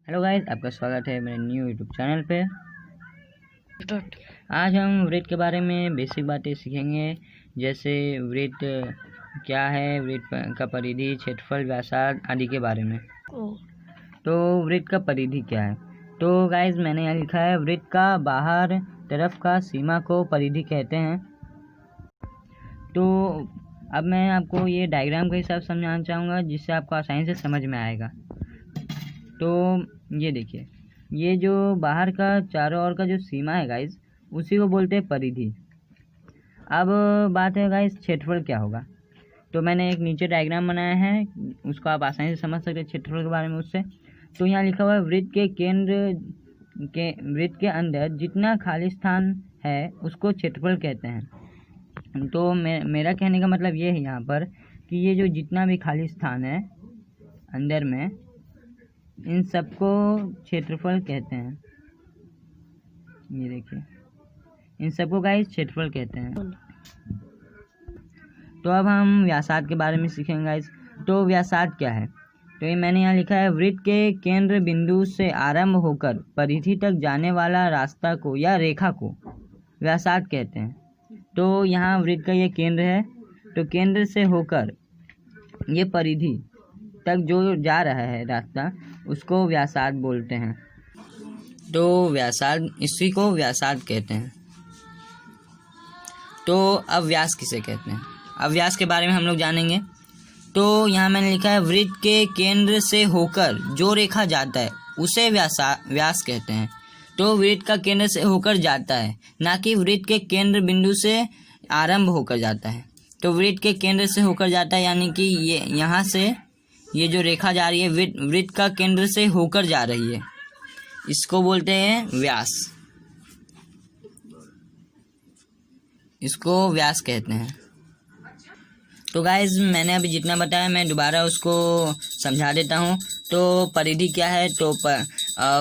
Hello guys, आपका स्वागत है मेरे न्यू यूट्यूब चैनल पे। आज हम वृत्त के बारे में बेसिक बातें सीखेंगे, जैसे वृत्त क्या है, वृत्त का परिधि, क्षेत्रफल, व्यासार्ध आदि के बारे में। तो वृत्त का परिधि क्या है? तो गाइस मैंने यहाँ लिखा है, वृत्त का बाहर तरफ का सीमा को परिधि कहते हैं। तो अब मैं आपको ये डायग्राम के हिसाब से समझाना चाहूँगा, जिससे आपको आसानी से समझ में आएगा। तो ये देखिए, ये जो बाहर का चारों ओर का जो सीमा है गाइस, उसी को बोलते हैं परिधि। अब बात है गाइस, क्षेत्रफल क्या होगा। तो मैंने एक नीचे डायग्राम बनाया है, उसको आप आसानी से समझ सकते हैं क्षेत्रफल के बारे में उससे। तो यहाँ लिखा हुआ है, वृत्त के अंदर जितना खाली स्थान है उसको क्षेत्रफल कहते हैं। तो मेरा कहने का मतलब ये है यहाँ पर कि ये जो जितना भी खाली स्थान है अंदर में, इन सबको क्षेत्रफल कहते हैं। ये देखिए, इन सबको गाइस क्षेत्रफल कहते हैं। तो अब हम व्यासार्ध के बारे में सीखेंगे गाइस। तो व्यासार्ध क्या है? तो ये मैंने यहाँ लिखा है, वृत्त के केंद्र बिंदु से आरंभ होकर परिधि तक जाने वाला रास्ता को या रेखा को व्यासार्ध कहते हैं। तो यहाँ वृत्त का ये केंद्र है, तो केंद्र से होकर ये परिधि तक जो जा रहा है रास्ता, उसको व्यासार्ध बोलते हैं। तो व्यासार्ध, इसी को व्यासार्ध कहते हैं। तो अब व्यास किसे कहते हैं? अब व्यास के बारे में हम लोग जानेंगे। तो यहाँ मैंने लिखा है, वृत्त के केंद्र से होकर जो रेखा जाता है उसे व्यास कहते हैं। तो वृत्त का केंद्र से होकर जाता है, ना कि वृत्त के केंद्र बिंदु से आरंभ होकर जाता है। तो वृत्त के केंद्र से होकर जाता है, यानी कि ये यहाँ से ये जो रेखा जा रही है वृत्त का केंद्र से होकर जा रही है, इसको बोलते हैं व्यास। इसको व्यास कहते हैं। तो गाइज मैंने अभी जितना बताया मैं दोबारा उसको समझा देता हूँ। तो परिधि क्या है? तो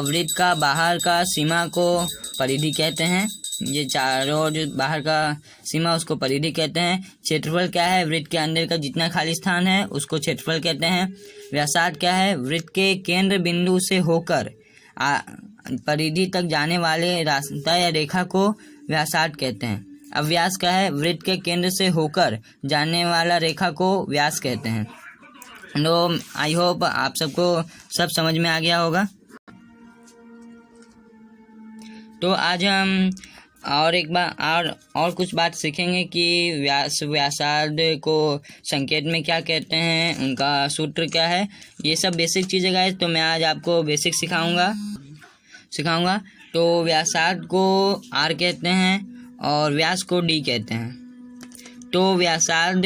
वृत्त का बाहर का सीमा को परिधि कहते हैं। ये चारों जो बाहर का सीमा, उसको परिधि कहते हैं। क्षेत्रफल क्या है? वृत्त के अंदर का जितना खाली स्थान है उसको क्षेत्रफल कहते हैं। व्यासार्ध क्या है? वृत्त के केंद्र बिंदु से होकर परिधि तक जाने वाले रास्ता या रेखा को व्यासार्ध कहते हैं। अब व्यास क्या है? वृत्त के केंद्र से होकर जाने वाला रेखा को व्यास कहते हैं। तो आई होप आप सबको सब समझ में आ गया होगा। तो आज हम और एक बार और कुछ बात सीखेंगे कि व्यासार्ध को संकेत में क्या कहते हैं, उनका सूत्र क्या है, ये सब बेसिक चीज़ें गाइस। तो मैं आज आपको बेसिक सिखाऊंगा। तो व्यासार्ध को आर कहते हैं और व्यास को डी कहते हैं। तो व्यासार्ध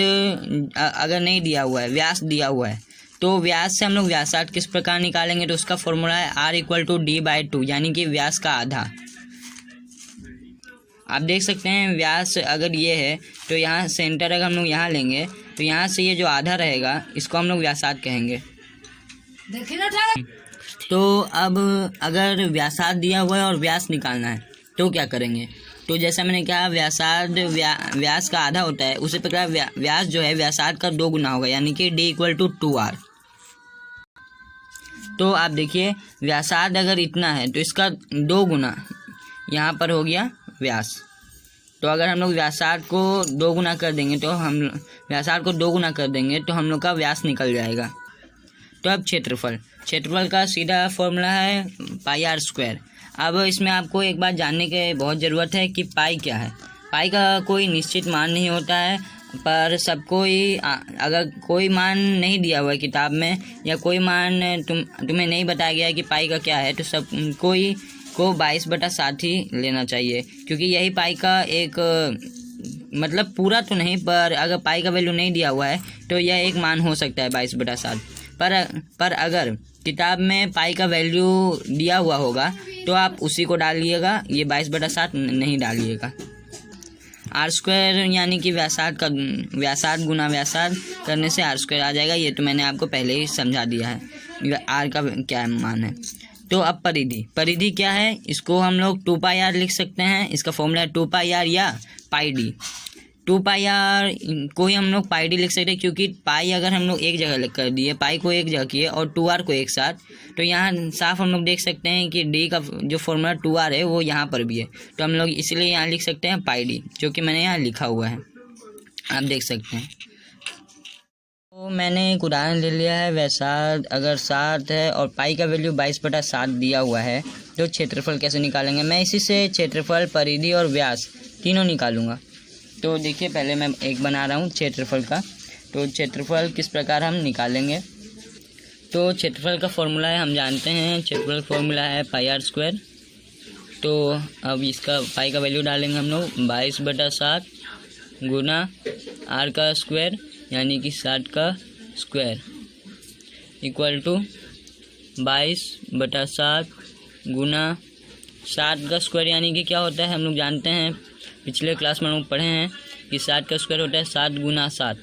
अगर नहीं दिया हुआ है, व्यास दिया हुआ है, तो व्यास से हम लोग व्यासार्ध किस प्रकार निकालेंगे? तो उसका फॉर्मूला है R=D/2, यानी कि व्यास का आधा। आप देख सकते हैं, व्यास अगर ये है तो यहाँ सेंटर अगर हम लोग यहाँ लेंगे तो यहाँ से ये जो आधा रहेगा इसको हम लोग व्यासार्ध कहेंगे। तो अब अगर व्यासार्ध दिया हुआ है और व्यास निकालना है तो क्या करेंगे? तो जैसा मैंने कहा, व्यासार्ध व्यास का आधा होता है, उसी प्रकार व्यास जो है व्यासार्ध का 2 गुना होगा, यानी कि D=2R। तो आप देखिए, व्यासार्ध अगर इतना है तो इसका 2 गुना यहाँ पर हो गया व्यास। तो अगर हम लोग व्यासार्ध को 2 गुना कर देंगे तो हम लोग का व्यास निकल जाएगा। तो अब क्षेत्रफल का सीधा फॉर्मूला है πr²। अब इसमें आपको एक बात जानने की बहुत ज़रूरत है कि पाई क्या है। पाई का कोई निश्चित मान नहीं होता है, पर सबको ही अगर कोई मान नहीं दिया हुआ है किताब में, या कोई मान तुम्हें नहीं बताया गया है कि पाई का क्या है, तो सब कोई को 22/7 ही लेना चाहिए, क्योंकि यही पाई का एक मतलब पूरा तो नहीं, पर अगर पाई का वैल्यू नहीं दिया हुआ है तो यह एक मान हो सकता है 22/7। पर अगर किताब में पाई का वैल्यू दिया हुआ होगा तो आप उसी को डालिएगा, ये 22/7 नहीं डालिएगा। R² यानी कि व्यासार्ध गुना व्यासार्ध करने से R² आ जाएगा। ये तो मैंने आपको पहले ही समझा दिया है R का क्या मान है। तो अब परिधि क्या है? इसको हम लोग 2πr लिख सकते हैं। इसका फॉर्मूला है 2πr या πd। 2 पाई आर को ही हम लोग पाई डी लिख सकते हैं, क्योंकि पाई अगर हम लोग एक जगह कर दिए, पाई को एक जगह किए और 2r को एक साथ, तो यहाँ साफ हम लोग देख सकते हैं कि डी का जो फॉर्मूला 2r है वो यहाँ पर भी है, तो हम लोग इसलिए यहाँ लिख सकते हैं पाई डी, जो कि मैंने यहाँ लिखा हुआ है, आप देख सकते हैं। तो मैंने एक उदाहरण ले लिया है, व्यासार्ध अगर 7 है और पाई का वैल्यू 22/7 दिया हुआ है, तो क्षेत्रफल कैसे निकालेंगे। मैं इसी से क्षेत्रफल, परिधि और व्यास तीनों निकालूंगा। तो देखिए, पहले मैं एक बना रहा हूँ क्षेत्रफल का। तो क्षेत्रफल किस प्रकार हम निकालेंगे। तो क्षेत्रफल का फॉर्मूला है, हम जानते हैं क्षेत्रफल फॉर्मूला है πr²। तो अब इसका पाई का वैल्यू डालेंगे हम लोग 22/7 गुना r का स्क्वायर यानी कि 60 का स्क्वायर इक्वल टू 22/7 गुना 60 का स्क्वायर यानी कि क्या होता है, हम लोग जानते हैं, पिछले क्लास में हम लोग पढ़े हैं कि 60 का स्क्वायर होता है 7 गुना 7।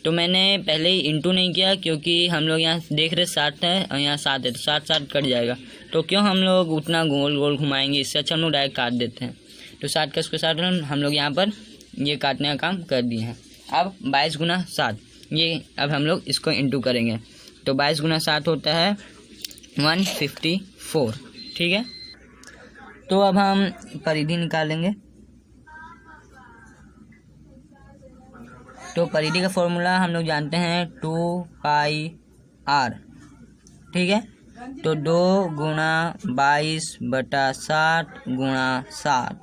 तो मैंने पहले ही इंटू नहीं किया, क्योंकि हम लोग यहाँ देख रहे 60 है और यहाँ 7 है, तो 7 कट जाएगा, तो क्यों हम लोग उतना गोल गोल घुमाएंगे, इससे अच्छा हम लोग डायरेक्ट काट देते हैं। तो 60 का स्क्वायर 60 हम लोग यहाँ पर ये काटने का काम कर दिए हैं। अब 22 गुना 7, ये अब हम लोग इसको इंटू करेंगे, तो 22 गुना 7 होता है 154, ठीक है। तो अब हम परिधि निकालेंगे। तो परिधि का फॉर्मूला हम लोग जानते हैं 2 पाई r, ठीक है। तो 2 गुना 22/7 गुना 7,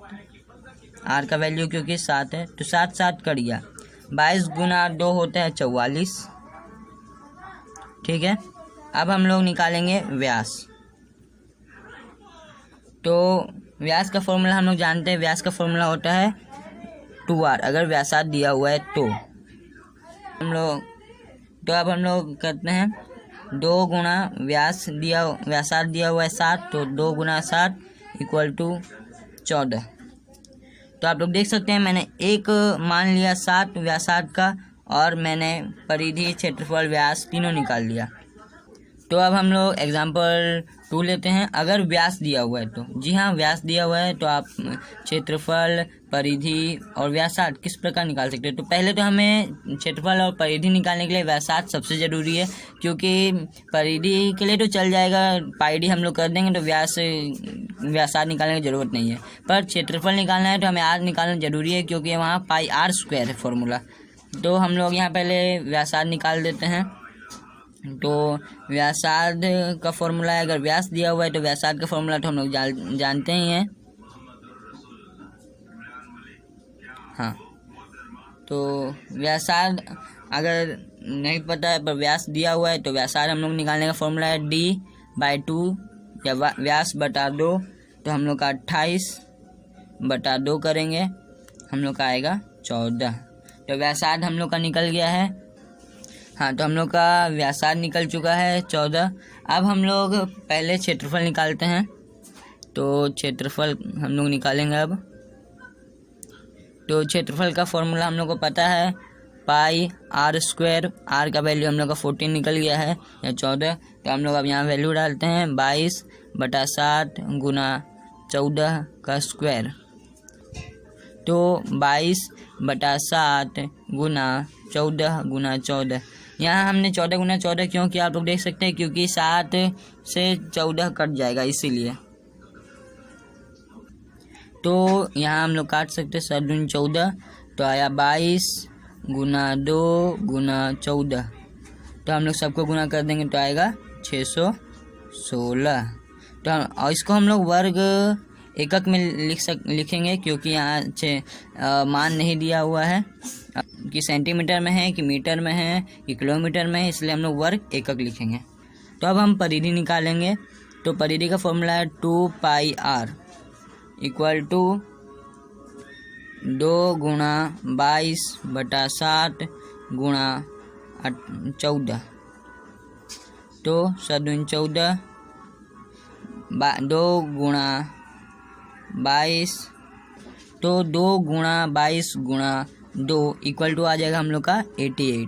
r का वैल्यू क्योंकि 7 है, तो 7 कट गया, 22 गुना 2 होता है 44, ठीक है। अब हम लोग निकालेंगे व्यास। तो व्यास का फॉर्मूला हम लोग जानते हैं, व्यास का फॉर्मूला होता है 2r, अगर व्यासार्ध दिया हुआ है तो हम लोग, तो अब हम लोग करते हैं 2 गुना व्यासार्ध दिया हुआ है 7, तो 2 गुना 7 इक्वल टू 14। तो आप लोग देख सकते हैं मैंने एक मान लिया 7 व्यासार्ध का, और मैंने परिधि, क्षेत्रफल, व्यास तीनों निकाल लिया। तो अब हम लोग एग्जाम्पल 2 लेते हैं। अगर व्यास दिया हुआ है तो, जी हाँ व्यास दिया हुआ है, तो आप क्षेत्रफल, परिधि और व्यासार्ध किस प्रकार निकाल सकते हैं। तो पहले तो हमें क्षेत्रफल और परिधि निकालने के लिए व्यासार्ध सबसे ज़रूरी है, क्योंकि परिधि के लिए तो चल जाएगा, पाई डी हम लोग कर देंगे, तो व्यासार्ध निकालने की ज़रूरत नहीं है। पर क्षेत्रफल निकालना है तो हमें r निकालना ज़रूरी है, क्योंकि वहाँ πr² है फॉर्मूला। तो हम लोग यहाँ पहले व्यासार्ध निकाल देते हैं। तो व्यासार्ध का फॉर्मूला है, अगर व्यास दिया हुआ है तो व्यासार्ध का फॉर्मूला तो हम लोग जानते ही हैं, हाँ। तो व्यासार्ध अगर नहीं पता है पर व्यास दिया हुआ है, तो व्यासार्ध हम लोग निकालने का फॉर्मूला है d/2 या व्यास बटा 2, तो हम लोग का 28/2 करेंगे, हम लोग का आएगा 14। तो व्यासार्ध हम लोग का निकल गया है, हाँ। तो हम लोग का व्यासार्ध निकल चुका है 14। अब हम लोग पहले क्षेत्रफल निकालते हैं। तो क्षेत्रफल हम लोग निकालेंगे अब। तो क्षेत्रफल का फॉर्मूला हम लोग को पता है πr², r का वैल्यू हम लोग का 14 निकल गया है या 14। तो हम लोग अब यहाँ वैल्यू डालते हैं 22/7 गुना 14 का स्क्वायर। तो 22/7 गुना 14 गुना 14, यहाँ हमने 14 गुना 14 क्यों किया आप लोग देख सकते हैं, क्योंकि 7 से 14 कट जाएगा इसीलिए। तो यहाँ हम लोग काट सकते हैं 7 दूनी 14, तो आया 22 गुना 2 गुना 14। तो हम लोग सबको गुना कर देंगे तो आएगा 616। तो और इसको हम लोग वर्ग एकक में लिखेंगे, क्योंकि यहाँ मान नहीं दिया हुआ है कि सेंटीमीटर में है कि मीटर में है कि किलोमीटर में है, इसलिए हम लोग वर्ग एकक लिखेंगे। तो अब हम परिधि निकालेंगे। तो परिधि का फॉर्मूला है 2 पाई r इक्वल टू 2 गुना 22/7 गुना 14। तो 7 दूनी 14, 2 गुना 22, तो 2 गुना 22 गुना 2 इक्वल टू आ जाएगा हम लोग का 88।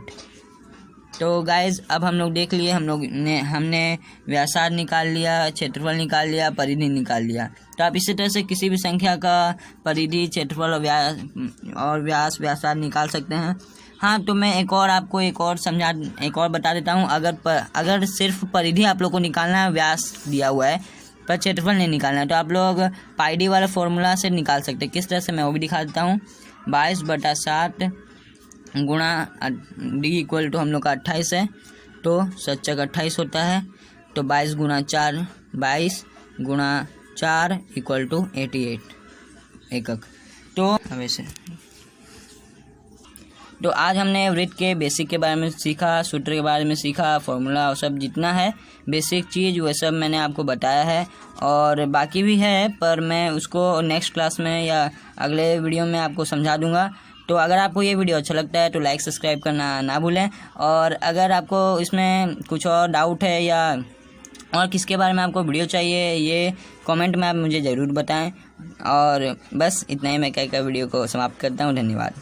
तो गाइज अब हम लोग देख लिए, हमने व्यासार्ध निकाल लिया, क्षेत्रफल निकाल लिया, परिधि निकाल लिया। तो आप इसी तरह से किसी भी संख्या का परिधि, क्षेत्रफल और व्यासार्ध निकाल सकते हैं। हाँ, तो मैं एक और बता देता हूँ। अगर सिर्फ परिधि आप लोग को निकालना है, व्यास दिया हुआ है पर क्षेत्रफल नहीं निकालना है, तो आप लोग पाई डी वाला फॉर्मूला से निकाल सकते हैं। किस तरह से मैं वो भी दिखा देता हूँ। 22/7 गुणा डी इक्वल टू हम लोग का 28 है, तो 7 28 होता है। तो 22 गुणा 4 इक्वल टू 88 एकक। तो आज हमने वृत्त के बेसिक के बारे में सीखा, सूत्र के बारे में सीखा, फॉर्मूला और सब जितना है बेसिक चीज़ वह सब मैंने आपको बताया है। और बाकी भी है पर मैं उसको नेक्स्ट क्लास में या अगले वीडियो में आपको समझा दूंगा। तो अगर आपको ये वीडियो अच्छा लगता है तो लाइक सब्सक्राइब करना ना भूलें। और अगर आपको इसमें कुछ और डाउट है या और किसके बारे में आपको वीडियो चाहिए, ये कमेंट में आप मुझे ज़रूर बताएं। और बस इतना ही मैं कहकर वीडियो को समाप्त करता हूँ। धन्यवाद।